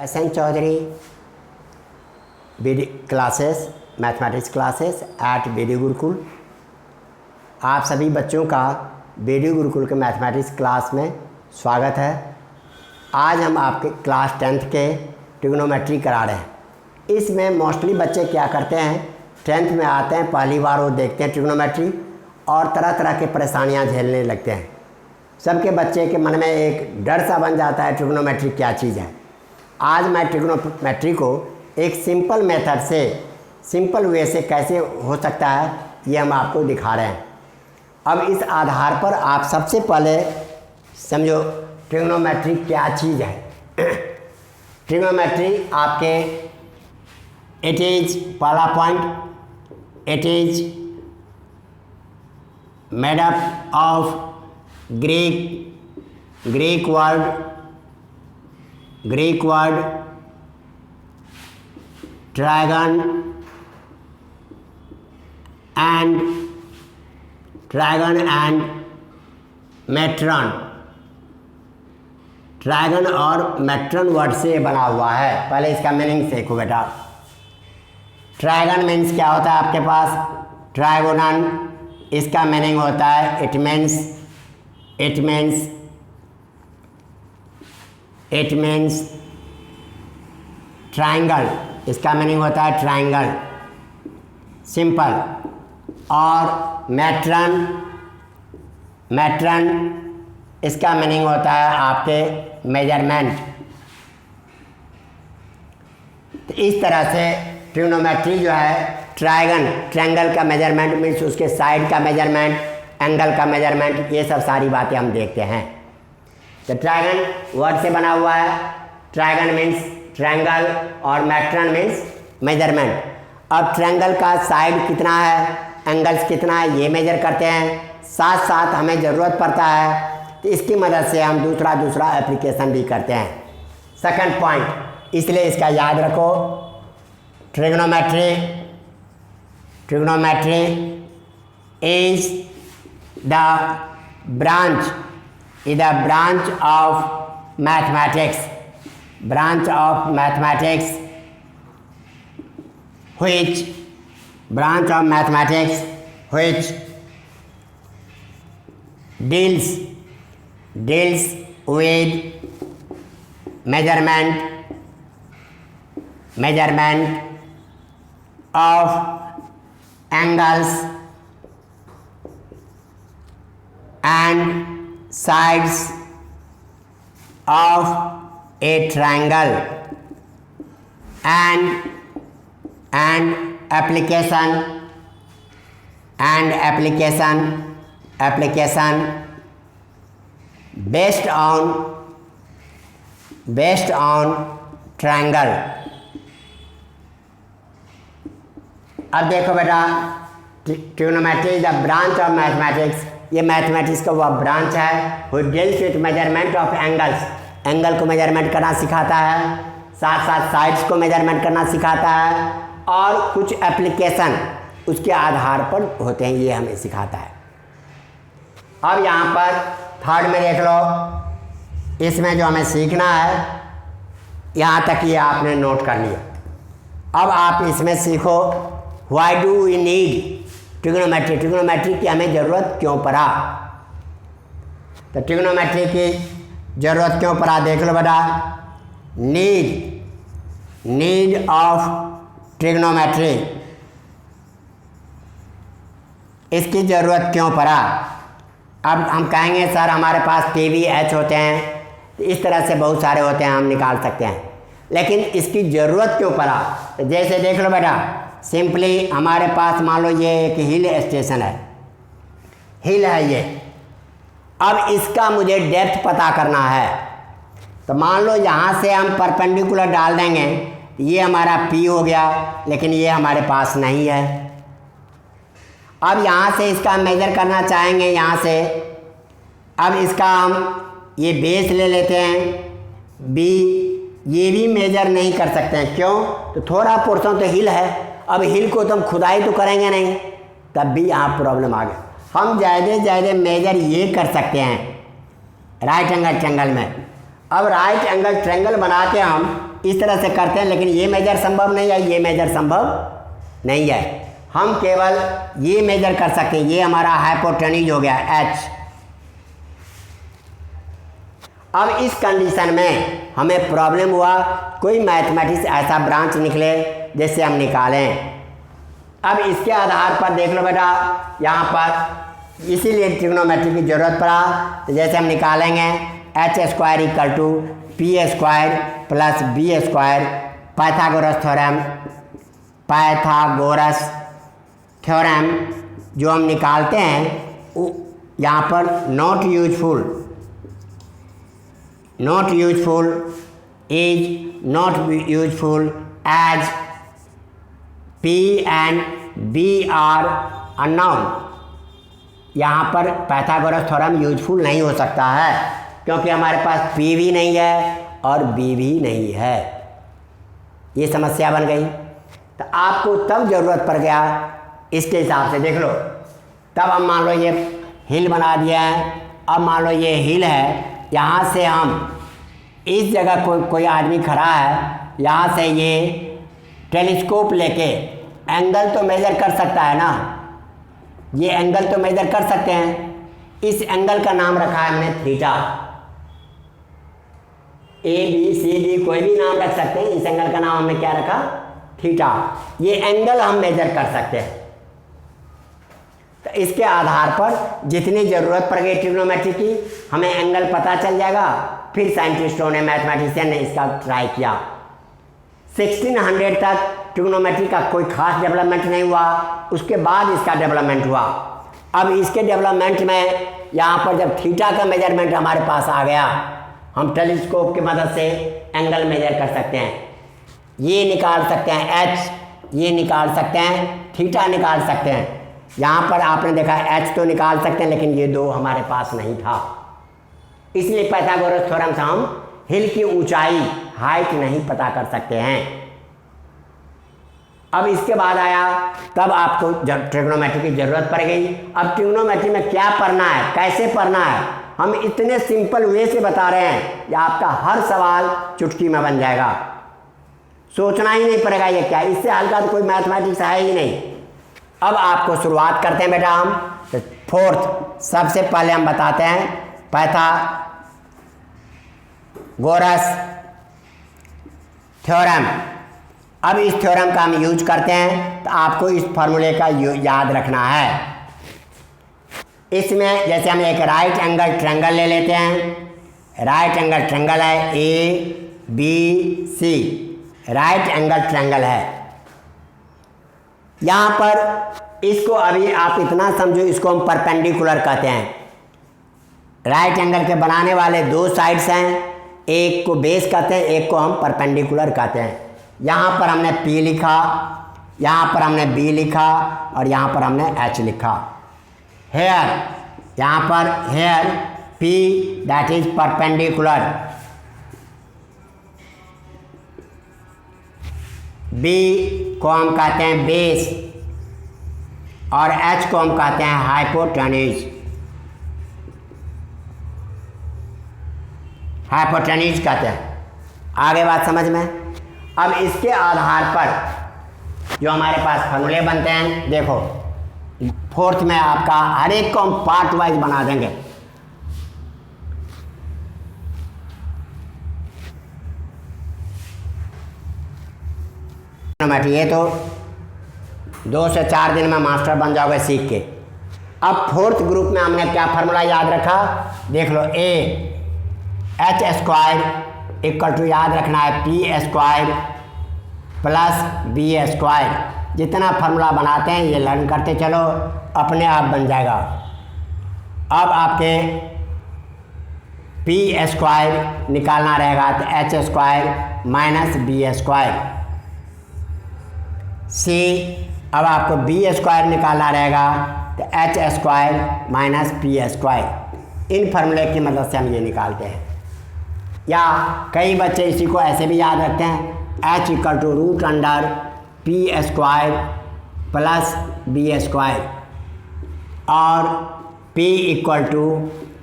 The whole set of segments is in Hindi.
SN Chaudhary classes mathematics classes at BD Gurukul. आप सभी बच्चों का BD गुरुकुल के मैथमेटिक्स क्लास में स्वागत है। आज हम आपके क्लास 10th के ट्रिग्नोमेट्री करा रहे हैं। इसमें मोस्टली बच्चे क्या करते हैं, 10th में आते हैं, पहली बार वो देखते हैं ट्रिग्नोमेट्री और तरह तरह के परेशानियां झेलने लगते हैं। सबके बच्चे के मन में एक डर सा बन जाता है, ट्रिग्नोमेट्री क्या चीज़ है। आज मैं ट्रिग्नोमेट्री को एक सिंपल मेथड से, सिंपल वे से कैसे हो सकता है ये हम आपको दिखा रहे हैं। अब इस आधार पर आप सबसे पहले समझो ट्रिग्नोमेट्री क्या चीज़ है। ट्रिग्नोमेट्री आपके इट इज पहला point, it is made up of Greek word trigon and metron। ट्राइगन और मेट्रॉन वर्ड से बना हुआ है। पहले इसका मीनिंग सीखो बेटा। ट्राइगन मीन्स क्या होता है आपके पास, ट्राइगोनन। इसका मीनिंग होता है इट मीन्स ट्राइंगल। इसका मीनिंग होता है ट्राइंगल, सिंपल। और मैट्रन इसका मीनिंग होता है आपके मेजरमेंट। तो इस तरह से ट्रिग्नोमेट्री जो है, ट्रायंगल का मेजरमेंट मीन्स उसके साइड का मेजरमेंट, एंगल का मेजरमेंट, ये सब सारी बातें हम देखते हैं। तो ट्रायंगल वर्ड से बना हुआ है। ट्रायंगल मीन्स ट्रायंगल और मैट्रन मीन्स मेजरमेंट। अब ट्रायंगल का साइड कितना है, एंगल्स कितना है, ये मेजर करते हैं। साथ साथ हमें ज़रूरत पड़ता है तो इसकी मदद से हम दूसरा एप्लीकेशन भी करते हैं। सेकंड पॉइंट, इसलिए इसका याद रखो, trigonometry is the branch of mathematics, which deals with measurement of angles and sides of a triangle and application based on triangle। अब देखो बेटा, trigonometry is the branch of mathematics. ये मैथमेटिक्स का वह ब्रांच है वो deals with measurement of angles. Angle को मेजरमेंट करना सिखाता है, साथ साथ साइड्स को मेजरमेंट करना सिखाता है, और कुछ एप्लीकेशन उसके आधार पर होते हैं, ये हमें सिखाता है। अब यहाँ पर थर्ड में देख लो, इसमें जो हमें सीखना है यहाँ तक ये आपने नोट कर लिया। अब आप इसमें सीखो why do we need trigonometry की हमें ज़रूरत क्यों पड़ा। तो ट्रिग्नोमेट्री की ज़रूरत क्यों पड़ा देख लो बेटा। नीड ऑफ ट्रिग्नोमेट्री, इसकी ज़रूरत क्यों पड़ा। अब हम कहेंगे सर हमारे पास TVH होते हैं, तो इस तरह से बहुत सारे होते हैं, हम निकाल सकते हैं, लेकिन इसकी ज़रूरत क्यों पड़ा। तो जैसे देख लो बेटा, सिंपली हमारे पास मान लो ये एक हिल स्टेशन है, हिल है ये। अब इसका मुझे डेप्थ पता करना है, तो मान लो यहाँ से हम परपेंडिकुलर डाल देंगे, ये हमारा P हो गया, लेकिन ये हमारे पास नहीं है। अब यहाँ से इसका मेजर करना चाहेंगे, यहाँ से अब इसका हम ये बेस ले लेते हैं B, ये भी मेजर नहीं कर सकते हैं। क्यों? तो थोड़ा पोर्शन तो हिल है, अब हिल को तो हम खुदाई तो करेंगे नहीं, तब भी यहाँ प्रॉब्लम आ गया। हम ज़्यादा मेजर ये कर सकते हैं राइट एंगल ट्रायंगल में। अब राइट एंगल ट्रायंगल बना के हम इस तरह से करते हैं, लेकिन ये मेजर संभव नहीं है, ये मेजर संभव नहीं है। हम केवल ये मेजर कर सकते हैं, ये हमारा हाइपोटेन्यूज हो गया h। अब इस कंडीशन में हमें प्रॉब्लम हुआ, कोई मैथमेटिक्स ऐसा ब्रांच निकले जिससे हम निकालें। अब इसके आधार पर देख लो बेटा, यहाँ पर इसीलिए ट्रिग्नोमेट्री की ज़रूरत पड़ा। तो जैसे हम निकालेंगे h² = p² + b², Pythagoras theorem जो हम निकालते हैं यहाँ पर not useful as P and B are unknown. यहाँ पर पाइथागोरस थ्योरम यूजफुल नहीं हो सकता है, क्योंकि हमारे पास P भी नहीं है और B भी नहीं है। ये समस्या बन गई। तो आपको तब ज़रूरत पड़ गया इसके हिसाब से देख लो। तब हम मान लो ये हिल बना दिया है। अब मान लो ये हिल है, यहाँ से हम इस जगह कोई आदमी खड़ा है, यहाँ से ये टेलीस्कोप लेके एंगल तो मेजर कर सकता है ना, ये एंगल तो मेजर कर सकते हैं। इस एंगल का नाम रखा है हमने थीटा। ABCD कोई भी नाम रख सकते हैं, इस एंगल का नाम हमने क्या रखा? थीटा। ये एंगल हम मेजर कर सकते हैं। तो इसके आधार पर जितनी ज़रूरत पड़ गई ट्रिग्नोमेट्री की, हमें एंगल पता चल जाएगा। फिर साइंटिस्टों ने, मैथमेटिशियन ने इसका ट्राई किया। 1600 तक ट्रिग्नोमेट्री का कोई खास डेवलपमेंट नहीं हुआ, उसके बाद इसका डेवलपमेंट हुआ। अब इसके डेवलपमेंट में यहाँ पर जब थीटा का मेजरमेंट हमारे पास आ गया, हम टेलीस्कोप की मदद से एंगल मेजर कर सकते हैं। ये निकाल सकते हैं h, ये निकाल सकते हैं, थीटा निकाल सकते हैं। यहाँ पर आपने देखा h तो निकाल सकते हैं, लेकिन ये दो हमारे पास नहीं था। इसलिए पाइथागोरस थ्योरम से हम हिल की ऊंचाई, हाइट नहीं पता कर सकते हैं। अब इसके बाद आया, तब आपको जब ट्रिग्नोमेट्री की ज़रूरत पड़ गई। अब ट्रिग्नोमेट्री में क्या पढ़ना है, कैसे पढ़ना है, हम इतने सिंपल वे से बता रहे हैं कि आपका हर सवाल चुटकी में बन जाएगा। सोचना ही नहीं पड़ेगा ये क्या, इससे हल्का तो कोई मैथमेटिक्स है ही नहीं। अब आपको शुरुआत करते हैं बेटा हम। तो फोर्थ, सबसे पहले हम बताते हैं पाइथागोरस थ्योरम। अब इस थ्योरम का हम यूज करते हैं, तो आपको इस फार्मूले का याद रखना है। इसमें जैसे हम एक राइट एंगल ट्रायंगल ले लेते हैं। राइट एंगल ट्रायंगल है ABC, राइट एंगल ट्रायंगल है। यहाँ पर इसको अभी आप इतना समझो, इसको हम परपेंडिकुलर कहते हैं। राइट एंगल के बनाने वाले दो साइड्स हैं, एक को बेस कहते हैं, एक को हम परपेंडिकुलर कहते हैं। यहाँ पर हमने P लिखा, यहाँ पर हमने B लिखा और यहाँ पर हमने H लिखा। हेयर, यहाँ पर here P that is perpendicular, B को हम कहते हैं बेस और H को हम कहते हैं हाइपोटेन्यूज। हाइपोटेन्यूज कहते हैं। आगे बात समझ में। अब इसके आधार पर जो हमारे पास फार्मूले बनते हैं, देखो फोर्थ में आपका हर एक को हम पार्ट वाइज बना देंगे। ये तो 2 से 4 दिन में मास्टर बन जाओगे सीख के। अब फोर्थ ग्रुप में हमने क्या फार्मूला याद रखा, देख लो। AH² = याद रखना है P² + B²। जितना फार्मूला बनाते हैं ये लर्न करते चलो, अपने आप बन जाएगा। अब आपके P² निकालना रहेगा, तो H² - B²। C, अब आपको B² निकालना रहेगा, तो H² - P²। इन फार्मूले की मदद से हम ये निकालते हैं। या कई बच्चे इसी को ऐसे भी याद रखते हैं, H = √P² + B² और P =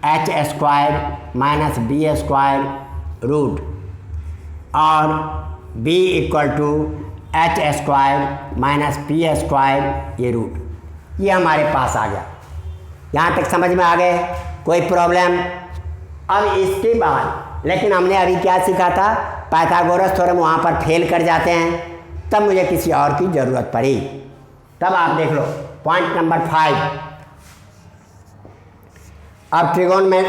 H² - B² रूट और b equal to H square minus P square ये रूट, ये हमारे पास आ गया। यहाँ तक समझ में आ गए? कोई प्रॉब्लम? अब इसके बाद लेकिन हमने अभी क्या सीखा था, पाइथागोरस थ्योरम वहाँ पर फेल कर जाते हैं, तब मुझे किसी और की ज़रूरत पड़ी। तब आप देख लो पॉइंट नंबर 5। अब त्रिकोण में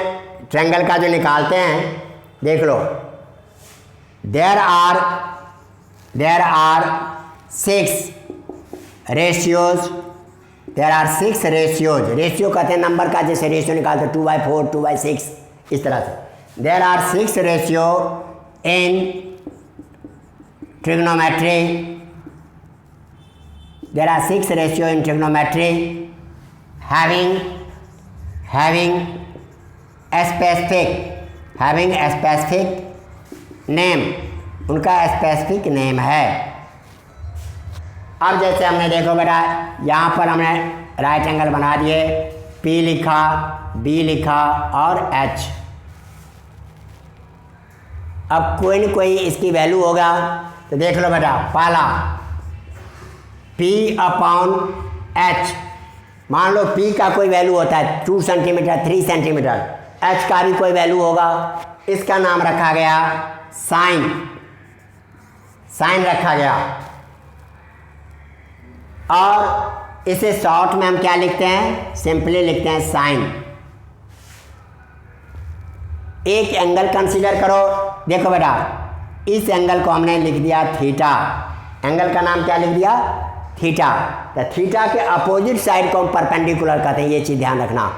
ट्रायंगल का जो निकालते हैं, देख लो, there are 6 ratios, there are 6 ratios. Ratio कहते हैं नंबर का, जैसे रेशियो निकालते 2/4, 2/6, इस तरह से। There are 6 ratio in trigonometry, there are 6 ratio in trigonometry having specific name, उनका स्पेसिफिक नेम है। अब जैसे हमने देखो बेटा, यहाँ पर हमने राइट एंगल बना दिए, P लिखा, B लिखा और H। अब कोई न कोई इसकी वैल्यू होगा, तो देख लो बेटा, पहला P/H, मान लो P का कोई वैल्यू होता है 2 सेंटीमीटर, 3 सेंटीमीटर, H का भी कोई वैल्यू होगा, इसका नाम रखा गया साइन रखा गया। और इसे शॉर्ट में हम क्या लिखते हैं, सिंपली लिखते हैं साइन। एक एंगल कंसीडर करो, देखो बेटा, इस एंगल को हमने लिख दिया थीटा, एंगल का नाम क्या लिख दिया, थीटा। तो थीटा के अपोजिट साइड को हम परपेंडिकुलर कहते हैं, ये चीज़ ध्यान रखना।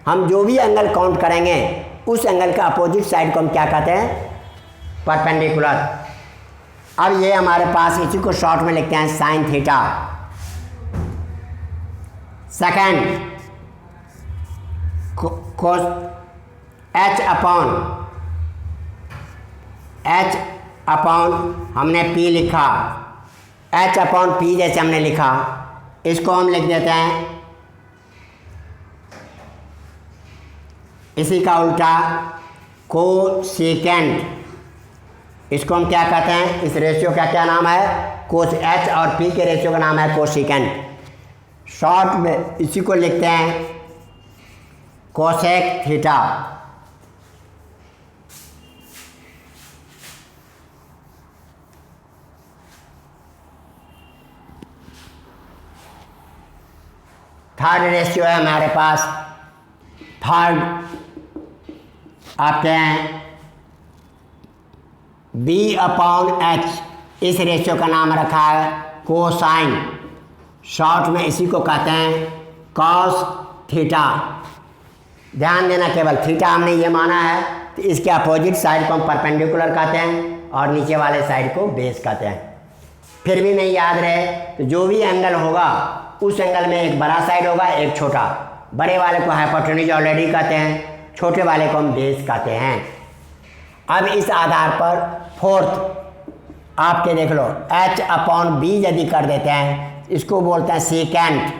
हम जो भी एंगल काउंट करेंगे उस एंगल के अपोजिट साइड को हम क्या कहते हैं, परपेंडिकुलर। अब ये हमारे पास, इसी को शॉर्ट में लिखते हैं साइन थीटा। सेकेंड, कोस H अपॉन हमने P लिखा, H/P जैसे हमने लिखा, इसको हम लिख देते हैं इसी का उल्टा कोसेकेंट। इसको हम क्या कहते हैं, इस रेशियो का क्या नाम है, कोस। H और P के रेशियो का नाम है कोसेकेंट। शॉर्ट में इसी को लिखते हैं कोसेक थीटा। थर्ड रेशियो है हमारे पास, थर्ड आपके हैं B/H। इस रेशियो का नाम रखा है कोसाइन। शॉर्ट में इसी को कहते हैं कॉस थीटा। ध्यान देना, केवल थीटा हमने ये माना है, तो इसके अपोजिट साइड को हम परपेंडिकुलर कहते हैं और नीचे वाले साइड को बेस कहते हैं। फिर भी नहीं याद रहे तो जो भी एंगल होगा उस एंगल में एक बड़ा साइड होगा, एक छोटा। बड़े वाले को हाइपोटेन्यूज ऑलरेडी कहते हैं, छोटे वाले को हम बेस कहते हैं। अब इस आधार पर फोर्थ आपके देख लो, H/B यदि कर देते हैं, इसको बोलते हैं सेकेंट।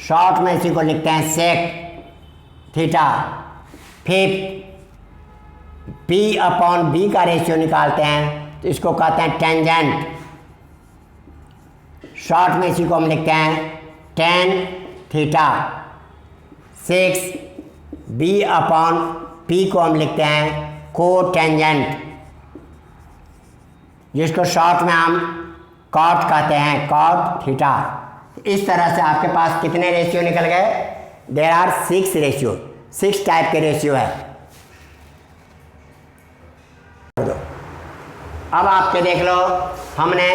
शॉर्ट में इसी को लिखते हैं सेक थीटा। फिफ्थ, P/B का रेशियो निकालते हैं तो इसको कहते हैं टेंजेंट। शॉर्ट में इसी को हम लिखते हैं टेन थीटा। 6 B/P को हम लिखते हैं कोटेंजेंट, जिसको शॉर्ट में हम कॉट कहते हैं, कॉट थीटा। इस तरह से आपके पास कितने रेशियो निकल गए, देयर आर 6 रेशियो, 6 टाइप के रेशियो है। अब आपके देख लो, हमने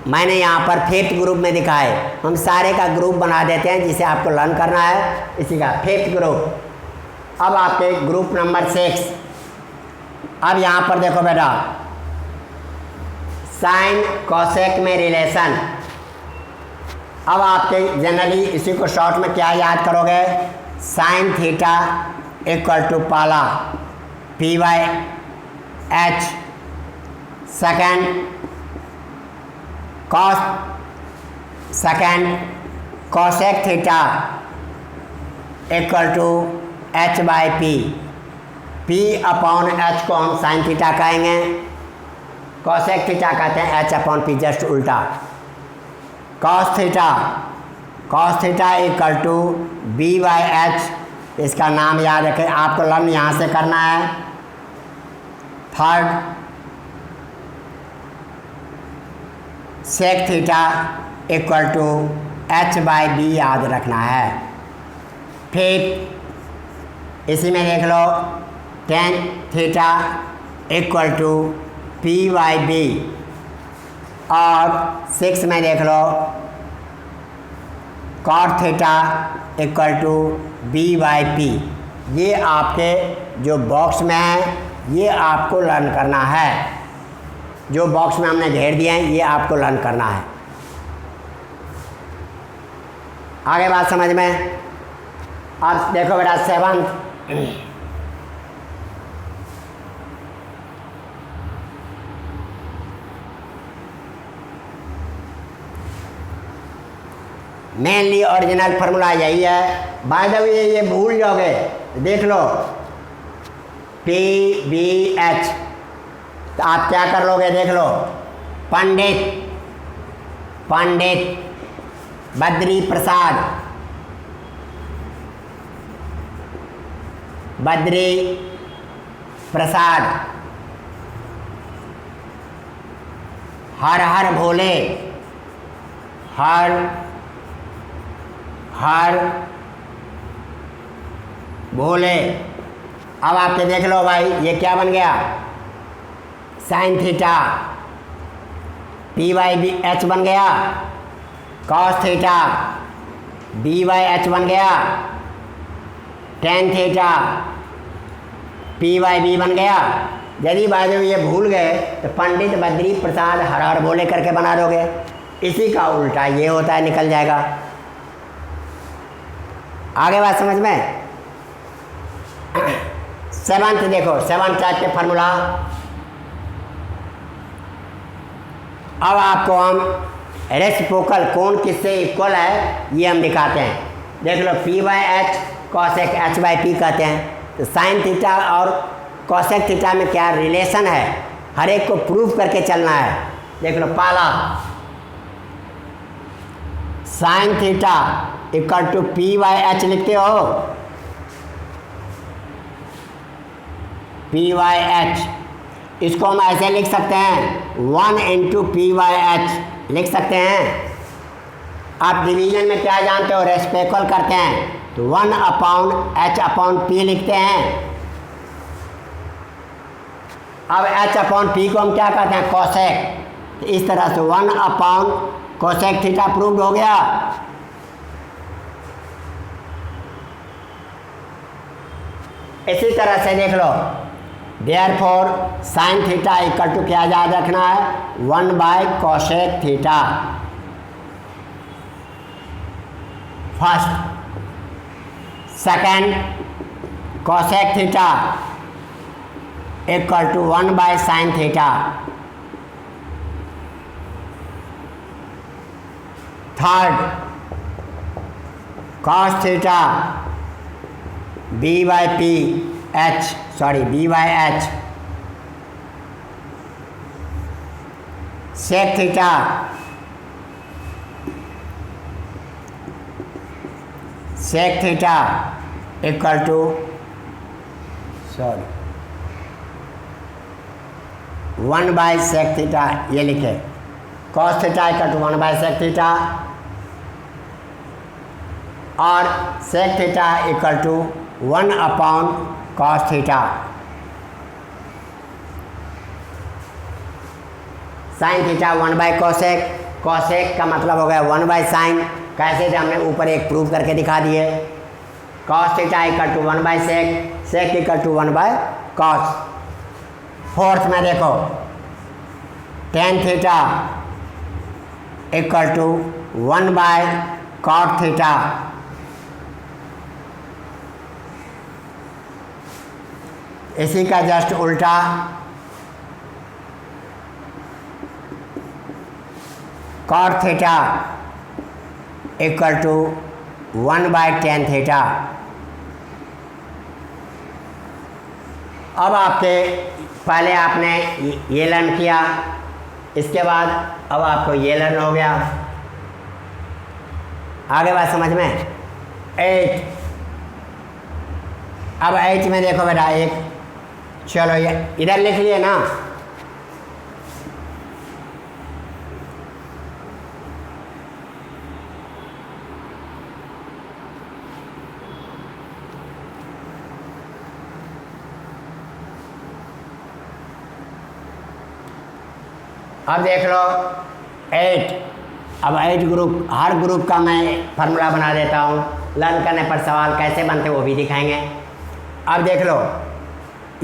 मैंने यहाँ पर फिफ्थ ग्रुप में दिखाए, हम सारे का ग्रुप बना देते हैं जिसे आपको लर्न करना है, इसी का फिफ्थ ग्रुप। अब आपके ग्रुप नंबर 6। अब यहाँ पर देखो बेटा, साइन कॉसेक में रिलेशन। अब आपके जनरली इसी को शॉर्ट में क्या याद करोगे, साइन थीटा इक्वल टू पहला P/H, second cosec theta equal to H/P। P upon H को हम साइन थीटा कहेंगे, कॉसेक थीटा कहते हैं एच अपॉन पी, जस्ट उल्टा। Cos theta equal to B by H, इसका नाम याद रखें, आपको लर्न यहाँ से करना है। Third, sec theta equal to H by B याद रखना है। फिर इसी में देख लो tan theta equal to P by B, और 6 में देख लो cot theta equal to B by P. ये आपके जो बॉक्स में है ये आपको लर्न करना है, जो बॉक्स में हमने घेर दिए हैं ये आपको लर्न करना है। आगे बात समझ में। अब देखो बेटा 7, मेनली ओरिजिनल फार्मूला यही है। बाय द वे ये भूल जाओगे, देख लो पी बी एच, तो आप क्या कर लोगे देख लो, पंडित बद्री प्रसाद, हर हर भोले, हर भोले। अब आपके देख लो भाई ये क्या बन गया, sine theta P by B H बन गया, cos theta B by H बन गया, tan theta P by B बन गया। यदि बाद में ये भूल गए तो पंडित बद्री प्रसाद हर हर बोले करके बना दोगे, इसी का उल्टा ये होता है, निकल जाएगा। आगे बात समझ में। 7th देखो, 7th टाइप के फार्मूला। अब आपको हम रेसिप्रोकल कोण किससे इक्वल है ये हम दिखाते हैं। देख लो P by H cosec H by P कहते हैं। तो साइन थीटा और कॉसेक थीटा में क्या रिलेशन है, हर एक को प्रूव करके चलना है। देख लो पहला, sine theta equal to P by H लिखते हो, पी वाई एच, इसको हम ऐसे लिख सकते हैं 1 इंटू पी वाई एच लिख सकते हैं। आप डिवीजन में क्या जानते हो, रेसिप्रोकल करते हैं तो 1 अपॉन एच अपॉन पी लिखते हैं। अब एच अपॉन पी को हम क्या कहते हैं, कॉसेक, तो इस तरह से 1 अपॉन कॉसेक थीटा प्रूव्ड हो गया। इसी तरह से देख लो, therefore sine theta equal to क्या याद रखना है, 1 by cosec theta. First, second, cosec theta equal to 1 by sine theta. Third, cos theta B by P H, sorry B by H. Sec theta equal to, sorry 1 by sec theta ये लिखे। Cos theta equal to 1 by sec theta और sec theta equal to 1 upon cos theta. Sine theta 1 by cosec, cosec का मतलब हो गया 1 बाई साइन। कैसे थे हमने ऊपर एक प्रूव करके दिखा दिए। Cos theta equal to 1 by sec, sec equal to 1 by cos. Fourth में देखो, tan theta equal to 1 by cot theta. इसी का जस्ट उल्टा, cot theta equal to 1 by tan theta. अब आपके पहले आपने ये लर्न किया, इसके बाद अब आपको ये लर्न हो गया। आगे बात समझ में? 8। अब 8 में देखो बेटा एक, चलो ये इधर लिख लिए ना। अब देख लो 8। अब 8 ग्रुप, हर ग्रुप का मैं फार्मूला बना देता हूँ। लर्न करने पर सवाल कैसे बनते वो भी दिखाएंगे। अब देख लो,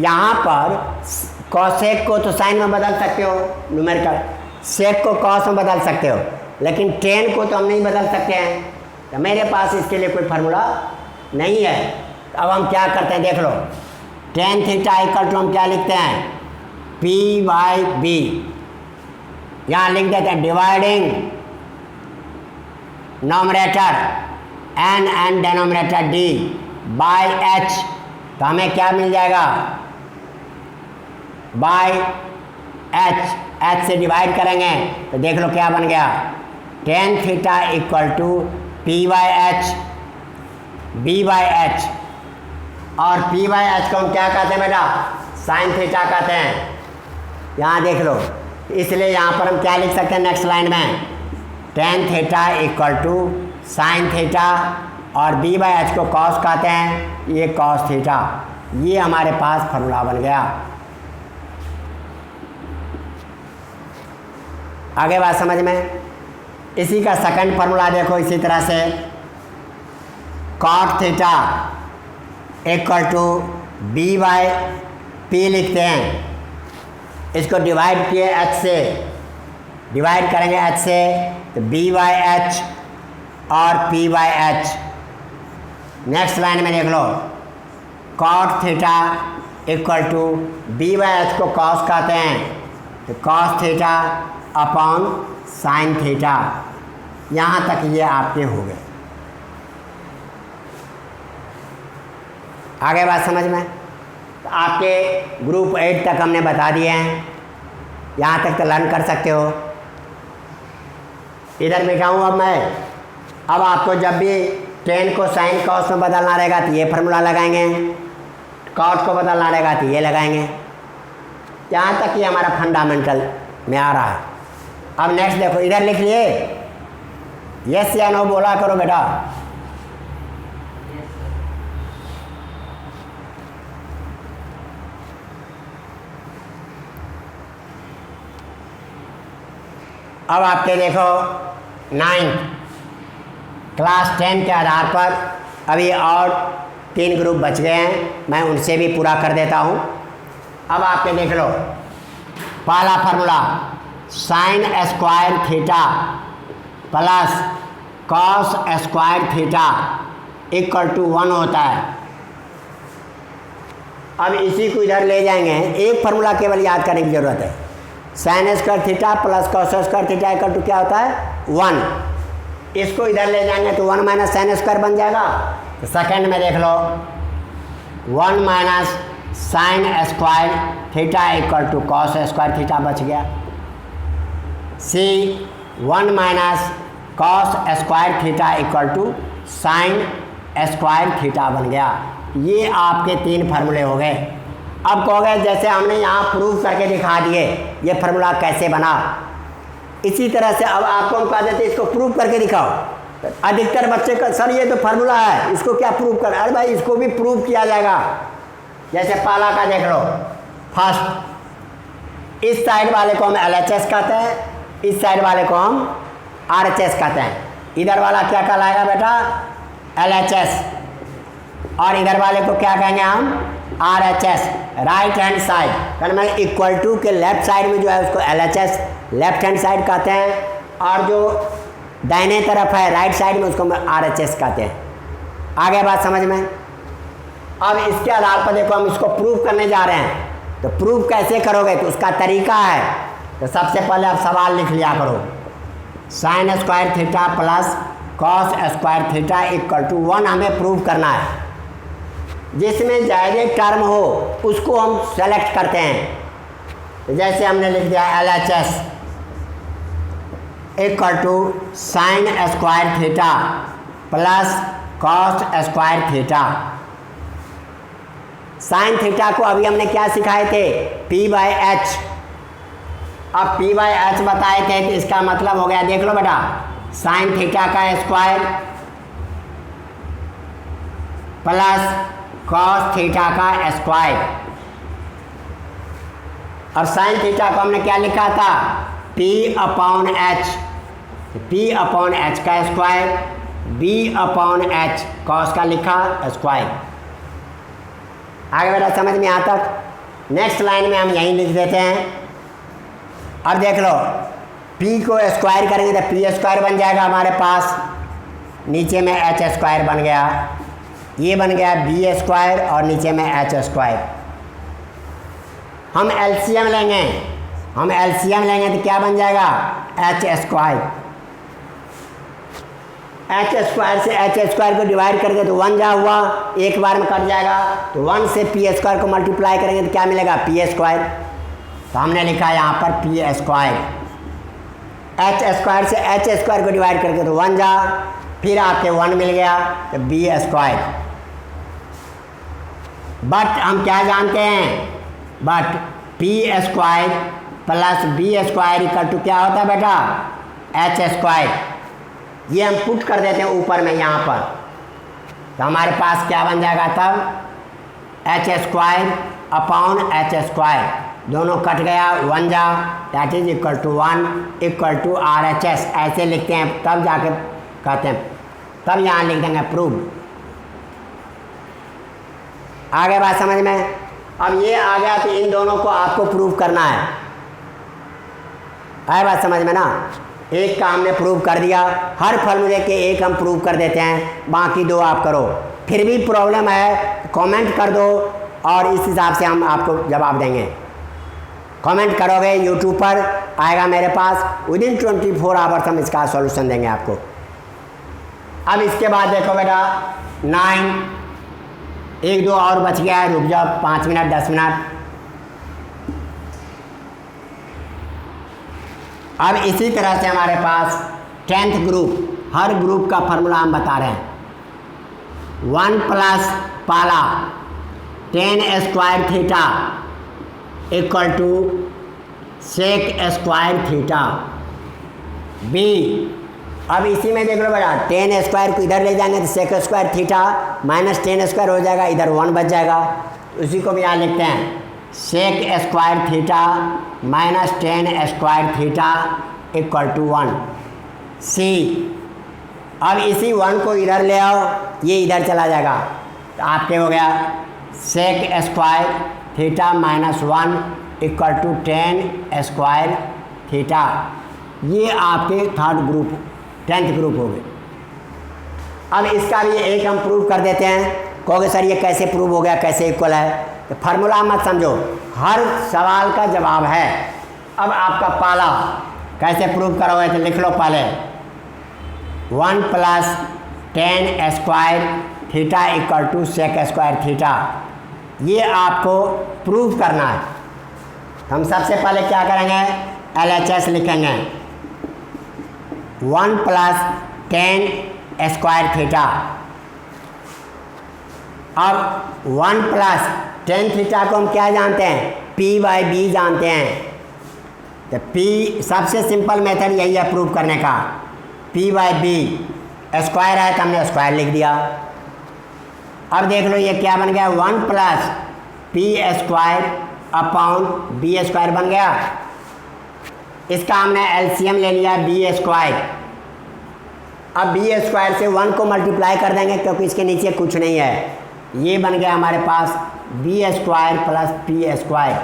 यहाँ पर कॉसेक को तो साइन में बदल सकते हो, न्यूमेरिकल, सेक को कॉस में बदल सकते हो, लेकिन टेन को तो हम नहीं बदल सकते हैं। तो मेरे पास इसके लिए कोई फार्मूला नहीं है। अब हम क्या करते हैं, देख लो, टेन थीटा इक्वल टू हम क्या लिखते हैं, P/B। यहाँ लिख देते हैं dividing numerator n and denominator d by h। तो हमें क्या मिल जाएगा, बाय h से डिवाइड करेंगे तो देख लो क्या बन गया, tan theta equal to P/h B/h। और P/h को हम क्या कहते हैं बेटा, साइन थीटा कहते हैं। यहाँ देख लो, इसलिए यहाँ पर हम क्या लिख सकते हैं नेक्स्ट लाइन में, tan theta equal to sine theta और B/h को कॉस कहते हैं, ये कॉस थीटा। ये हमारे पास फार्मूला बन गया। आगे बात समझ में? इसी का सेकंड फार्मूला देखो, इसी तरह से cot theta equal to B/P लिखते हैं। इसको डिवाइड किए h से, डिवाइड करेंगे h से तो B/h और P/h। नेक्स्ट लाइन में देख लो, cot theta equal to B/h को कॉस कहते हैं, तो cos theta upon sine theta. यहाँ तक ये आपके हो गए। आगे बात समझ में? तो आपके ग्रुप 8 तक हमने बता दिए हैं, यहाँ तक तो लर्न कर सकते हो। इधर बैठाऊँ अब मैं, अब आपको जब भी टेन को साइन कॉस में बदलना रहेगा तो ये फार्मूला लगाएंगे, कॉट को बदलना रहेगा तो ये लगाएंगे। यहाँ तक ये हमारा फंडामेंटल में आ रहा है। अब नेक्स्ट देखो, इधर लिख लिए, यस या नो बोला करो बेटा। अब आपके देखो 9 क्लास 10 के आधार पर अभी और 3 ग्रुप बच गए हैं, मैं उनसे भी पूरा कर देता हूँ। अब आपके देख लो, पहला formula sine square theta plus cos square theta equal to 1 होता है। अब इसी को इधर ले जाएंगे, एक फार्मूला केवल याद करने की ज़रूरत है, sine square theta plus cos square theta equal to क्या होता है, 1। इसको इधर ले जाएंगे तो 1 माइनस साइन स्क्वायर बन जाएगा। तो सेकंड में देख लो, 1 minus sine square theta equal to cos square theta बच गया। सी 1 minus cos square theta equal to sine square theta बन गया। ये आपके 3 फार्मूले हो गए। अब कहोगे जैसे हमने यहाँ प्रूव करके दिखा दिए ये फार्मूला कैसे बना, इसी तरह से अब आपको हम कह देते इसको प्रूव करके दिखाओ। अधिकतर बच्चे का सर ये तो फार्मूला है, इसको क्या प्रूव कर, अरे भाई इसको भी प्रूव किया जाएगा। जैसे पहला का देख लो, फर्स्ट, इस साइड वाले को हम LHS कहते हैं, इस साइड वाले को हम RHS कहते हैं। इधर वाला क्या कहलाएगा बेटा, LHS, और इधर वाले को क्या कहेंगे हम, RHS, राइट हैंड साइड। कहने मैं इक्वल टू के लेफ्ट साइड में जो है उसको LHS लेफ्ट हैंड साइड कहते हैं, और जो दाहिने तरफ है राइट साइड में उसको RHS कहते हैं। आगे बात समझ में? अब इसके आधार पर देखो हम इसको प्रूव करने जा रहे हैं, तो प्रूव कैसे करोगे तो उसका तरीका है। तो सबसे पहले आप सवाल लिख लिया करो, sine square theta plus cos square theta equal to 1 हमें प्रूव करना है। जिसमें जायज़ टर्म हो उसको हम सेलेक्ट करते हैं। जैसे हमने लिख दिया LHS equal to sine square theta plus cos square theta. Sine theta को अभी हमने क्या सिखाए थे, P/H। अब P/H बताए थे तो इसका मतलब हो गया, देख लो बेटा, साइन थीटा का स्क्वायर प्लस कॉस थीटा का स्क्वायर। और साइन थीटा को हमने क्या लिखा था, P/H, P/H का स्क्वायर, B/H कॉस का लिखा स्क्वायर। आगे बेटा समझ में यहाँ तक। नेक्स्ट लाइन में हम यहीं लिख देते हैं। अब देख लो, P को स्क्वायर करेंगे तो P स्क्वायर बन जाएगा हमारे पास, नीचे में H स्क्वायर बन गया, ये बन गया B स्क्वायर और नीचे में H स्क्वायर। हम LCM लेंगे तो क्या बन जाएगा, H स्क्वायर। H स्क्वायर से H स्क्वायर को डिवाइड करके तो 1 जा हुआ, एक बार में कट जाएगा, तो 1 से P स्क्वायर को मल्टीप्लाई करेंगे तो क्या मिलेगा, P स्क्वायर। तो हमने लिखा यहाँ पर P स्क्वायर। H स्क्वायर से H स्क्वायर को डिवाइड करके तो 1 जा, फिर आपके 1 मिल गया तो B स्क्वायर। बट हम क्या जानते हैं, but P square plus B square equal to क्या होता है बेटा, H स्क्वायर। ये हम पुट कर देते हैं ऊपर में यहाँ पर, तो हमारे पास क्या बन जाएगा तब, H square upon H square, दोनों कट गया, 1 जा, that is equal to 1 equal to RHS। ऐसे लिखते हैं, तब जाके कहते हैं, तब यहाँ लिख देंगे प्रूव। आगे बात समझ में। अब ये आ गया तो इन दोनों को आपको प्रूव करना है। आए बात समझ में ना। एक का हमने प्रूव कर दिया, हर फॉर्मूले के एक हम प्रूव कर देते हैं, बाकी 2 आप करो। फिर भी प्रॉब्लम है कमेंट कर दो और इस हिसाब से हम आपको जवाब देंगे। कमेंट करोगे यूट्यूब पर आएगा मेरे पास, विदिन 24 आवर्स हम इसका सॉल्यूशन देंगे आपको। अब इसके बाद देखो बेटा 9, 1 2 और बच गया है, रुक जाओ 5 मिनट 10 मिनट। अब इसी तरह से हमारे पास 10th ग्रुप, हर ग्रुप का फार्मूला हम बता रहे हैं। 1 प्लस पाला 10 square theta equal to sec square theta बी। अब इसी में देख लो बेटा, 10 स्क्वायर को इधर ले जाएंगे तो sec square theta minus 10 square हो जाएगा, इधर 1 बच जाएगा। उसी को भी यहाँ लिखते हैं, sec square theta minus 10 square theta equal to 1 सी। अब इसी 1 को इधर ले आओ, ये इधर चला जाएगा, तो आपके हो गया sec square theta minus 1 equal to 10 square theta. ये आपके 10th ग्रुप हो गए। अब इसका भी एक हम प्रूव कर देते हैं। कहोगे सर ये कैसे प्रूव हो गया, कैसे इक्वल है, तो फार्मूला मत समझो, हर सवाल का जवाब है। अब आपका पाला कैसे प्रूव करोगे तो लिख लो पहले, 1 plus 10 square theta equal to sec square theta. ये आपको प्रूव करना है। हम सबसे पहले क्या करेंगे, LHS लिखेंगे, 1 प्लस 10 स्क्वायर थीटा। अब 1 प्लस 10 थीटा को हम क्या जानते हैं, P/B जानते हैं। तो P सबसे सिंपल मेथड यही है प्रूव करने का, P/B। स्क्वायर है तो हमने स्क्वायर लिख दिया। अब देख लो ये क्या बन गया, 1 plus P square upon B square बन गया। इसका हमने LCM ले लिया, B स्क्वायर। अब B स्क्वायर से 1 को मल्टीप्लाई कर देंगे क्योंकि इसके नीचे कुछ नहीं है, ये बन गया हमारे पास B square plus P square.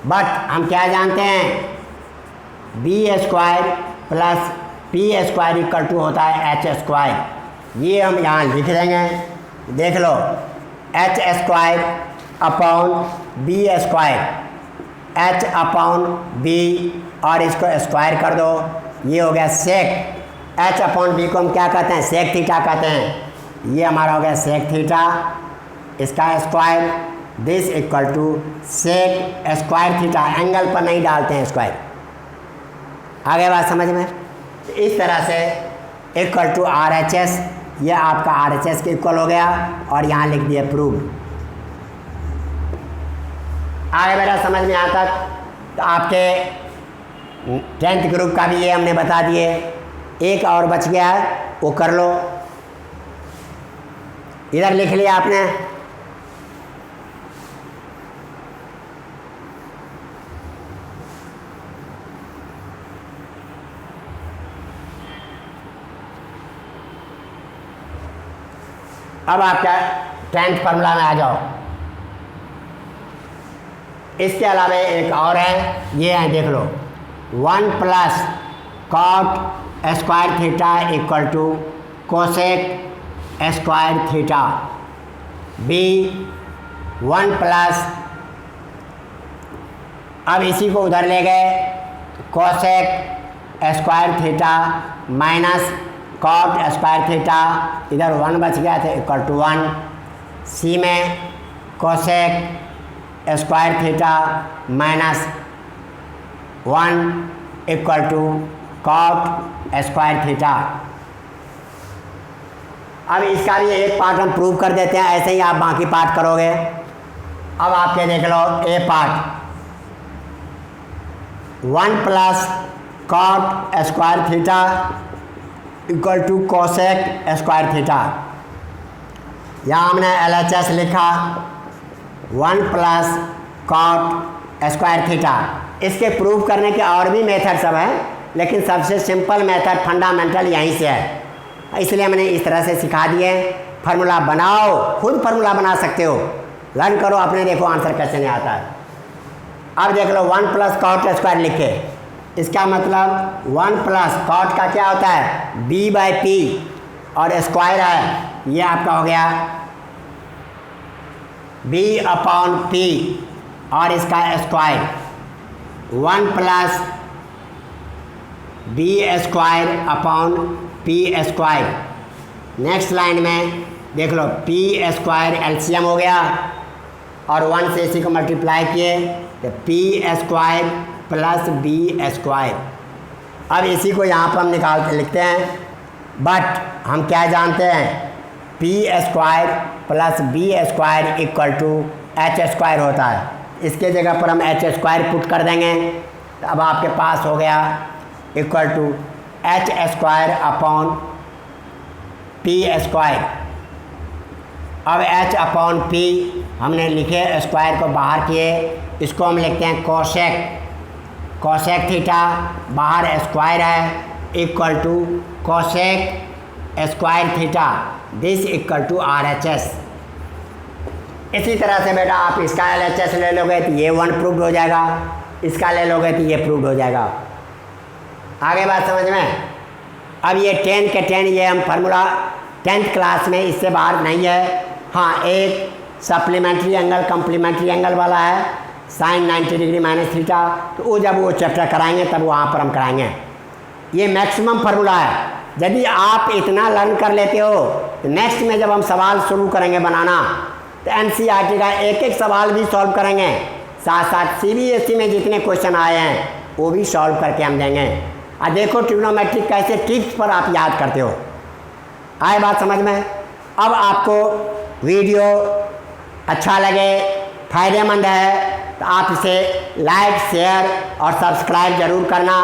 But हम क्या जानते हैं, B square plus P square equal to होता है H स्क्वायर। ये हम यहाँ लिख देंगे, देख लो, H square upon B square, H upon B और इसको स्क्वायर कर दो, ये हो गया सेक। H अपॉन B को हम क्या कहते हैं, सेक थीटा कहते हैं। ये हमारा हो गया सेक थीटा इसका square, this equal to sec square theta, angle पर नहीं डालते हैं स्क्वायर। आगे बात समझ में? इस तरह से इक्वल टू RHS, यह आपका RHS के इक्वल हो गया और यहाँ लिख दिया प्रूव। आगे बेटा समझ में यहाँ तक? तो आपके 10th ग्रुप का भी ये हमने बता दिए। एक और बच गया है, वो कर लो। इधर लिख लिया आपने? अब आपका 10th फार्मूला में आ जाओ। इसके अलावा एक और है, ये है देख लो, 1 plus cot square theta equal to cosec square theta, बी 1 प्लस, अब इसी को उधर ले गए, cosec square theta minus cot square theta, इधर 1 बच गया था इक्वल टू 1, सी में cosec square theta minus 1 equal to cot square theta. अब इसका भी एक पार्ट हम प्रूव कर देते हैं, ऐसे ही आप बाकी पार्ट करोगे। अब आपके देख लो, a part 1 plus cot square theta equal to cosec square theta, यहाँ हमने LHS लिखा 1 प्लस कॉट स्क्वायर थीटा। इसके प्रूव करने के और भी मेथड सब हैं, लेकिन सबसे सिंपल मेथड फंडामेंटल यहीं से है, इसलिए मैंने इस तरह से सिखा दिए। फार्मूला बनाओ, खुद फार्मूला बना सकते हो, लर्न करो अपने, देखो आंसर कैसे नहीं आता है। अब देख लो 1 प्लस कॉट स्क्वायर लिखे, इसका मतलब 1 प्लस कॉट का क्या होता है, b/p, और स्क्वायर है, ये आपका हो गया b/p, और इसका square 1 plus b square upon p square. Next line में देख लो, p स्क्वायर एलसीएम हो गया और 1 से इसी को मल्टीप्लाई किए तो p square plus b square. अब इसी को यहाँ पर हम निकाल के लिखते हैं, बट हम क्या जानते हैं, p square plus b square equal to h square होता है। इसके जगह पर हम h स्क्वायर पुट कर देंगे, तो अब आपके पास हो गया equal to h square upon p square. अब h अपॉन p हमने लिखे, स्क्वायर को बाहर किए, इसको हम लिखते हैं कोसेक, कोसेक थीटा, बाहर स्क्वायर है, equal to cosec square theta, this equal to RHS। इसी तरह से बेटा आप इसका LHS ले लोगे तो ये 1 प्रूव्ड हो जाएगा, इसका ले लोगे तो ये प्रूव्ड हो जाएगा। आगे बात समझ में? अब ये 10 के 10 ये हम फार्मूला 10th क्लास में, इससे बाहर नहीं है। हाँ, एक सप्लीमेंट्री एंगल कम्प्लीमेंट्री एंगल वाला है, साइन 90 डिग्री माइनस थीटा, तो वो जब वो चैप्टर कराएंगे तब वहाँ पर हम कराएंगे। ये मैक्सिमम फार्मूला है, यदि आप इतना लर्न कर लेते हो तो नेक्स्ट में जब हम सवाल शुरू करेंगे बनाना तो NCERT का एक एक सवाल भी सॉल्व करेंगे, साथ साथ CBSE में जितने क्वेश्चन आए हैं वो भी सॉल्व करके हम देंगे। और देखो ट्रिग्नोमेट्रिक कैसे टिप्स पर आप याद करते हो। आए बात समझ में? अब आपको वीडियो अच्छा लगे, फ़ायदेमंद है, तो आप इसे लाइक शेयर और सब्सक्राइब ज़रूर करना।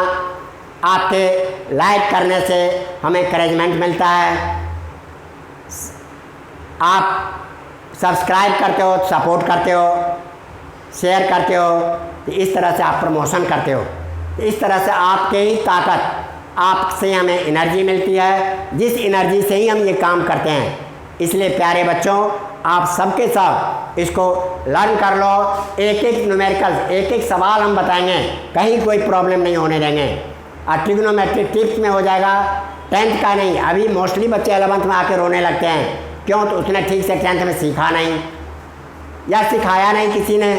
आपके लाइक करने से हमें encouragement मिलता है, आप सब्सक्राइब करते हो, सपोर्ट करते हो, शेयर करते हो, तो इस तरह से आप प्रमोशन करते हो। इस तरह से आपके ही ताकत, आपसे हमें एनर्जी मिलती है, जिस एनर्जी से ही हम ये काम करते हैं। इसलिए प्यारे बच्चों, आप सबके साथ इसको लर्न कर लो, एक एक न्यूमेरिकल, एक एक सवाल हम बताएंगे, कहीं कोई प्रॉब्लम नहीं होने देंगे। और ट्रिग्नोमेट्रिक टिप्स में हो जाएगा, 10th का नहीं। अभी मोस्टली बच्चे 11th में आके रोने लगते हैं, क्यों? तो उसने ठीक से 10th में सीखा नहीं या सिखाया नहीं किसी ने,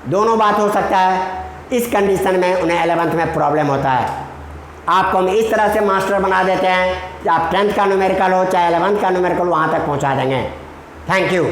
दोनों बात हो सकता है। इस कंडीशन में उन्हें 11th में प्रॉब्लम होता है। आपको हम इस तरह से मास्टर बना देते हैं कि आप 10th का न्यूमेरिकल हो चाहे 11th का न्यूमेरिकल, वहाँ तक पहुँचा देंगे। Thank you.